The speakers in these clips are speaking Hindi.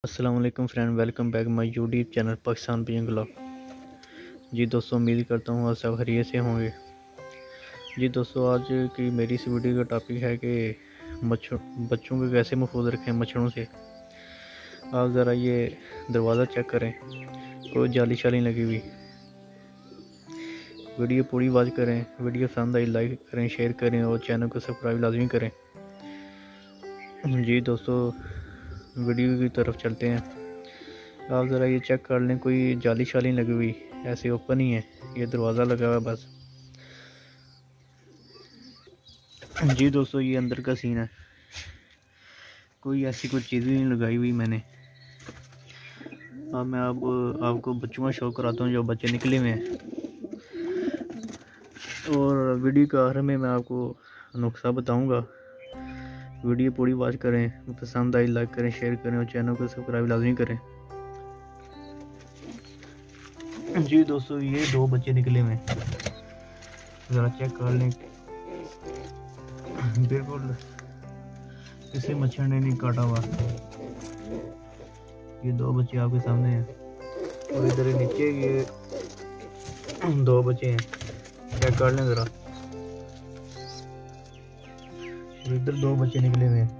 अस्सलाम वालेकुम friend, welcome back my YouTube channel Pakistan pigeon blog. जी दोस्तों, उम्मीद करता हूँ आप सब खैरियत से होंगे। जी दोस्तों, आज की मेरी इस वीडियो का टॉपिक है कि बच्चों को कैसे महफूज रखें मच्छरों से। आप ज़रा ये दरवाज़ा चेक करें, कोई जाली शाली लगी हुई। वीडियो पूरी वॉच करें, वीडियो पसंद आई लाइक करें, शेयर करें और चैनल को सब्सक्राइब लाजमी करें। जी दोस्तों, वीडियो की तरफ चलते हैं। आप ज़रा ये चेक कर लें, कोई जाली शाली लगी हुई, ऐसे ओपन ही है, ये दरवाज़ा लगा हुआ है बस। जी दोस्तों, ये अंदर का सीन है, कोई ऐसी कोई चीज़ नहीं लगाई हुई मैंने। अब मैं आपको बच्चों का शो कराता हूँ जो बच्चे निकले हुए हैं, और वीडियो के आखिर में मैं आपको नुस्खा बताऊँगा। वीडियो पूरी वॉच करें, पसंद आई लाइक करें, शेयर करें और चैनल को सब्सक्राइब लाजमी करें। जी दोस्तों, ये 2 बच्चे निकले हुए हैं, ज़रा चेक कर लें। बिल्कुल किसी मच्छर ने नहीं काटा हुआ। ये 2 बच्चे आपके सामने हैं, और इधर नीचे ये 2 बच्चे हैं, चेक कर लें ज़रा। इधर 2 बच्चे निकले हुए हैं।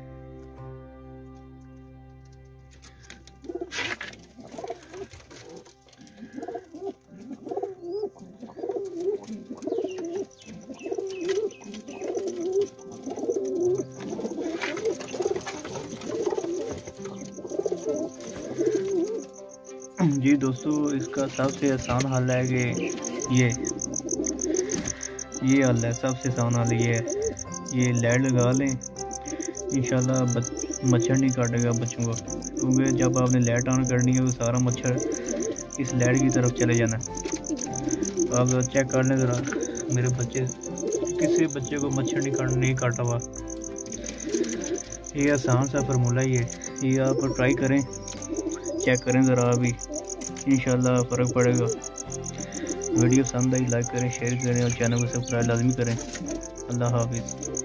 जी दोस्तों, इसका सबसे आसान हल है कि ये हल है, सबसे आसान हल ये है, ये लाइट लगा लें। इंशाल्लाह मच्छर नहीं काटेगा बच्चों को, क्योंकि जब आपने लाइट ऑन करनी है तो सारा मच्छर इस लाइट की तरफ चले जाना। आप चेक कर लें ज़रा, मेरे बच्चे किसी बच्चे को मच्छर नहीं काटा हुआ। ये आसान सा फार्मूला ही है, ये आप ट्राई करें, चेक करें ज़रा, अभी इंशाल्लाह फ़र्क पड़ेगा। वीडियो पसंद आई लाइक करें, शेयर करें और चैनल को सब्सक्राइब लाजमी करें। अल्लाह हाफिज़।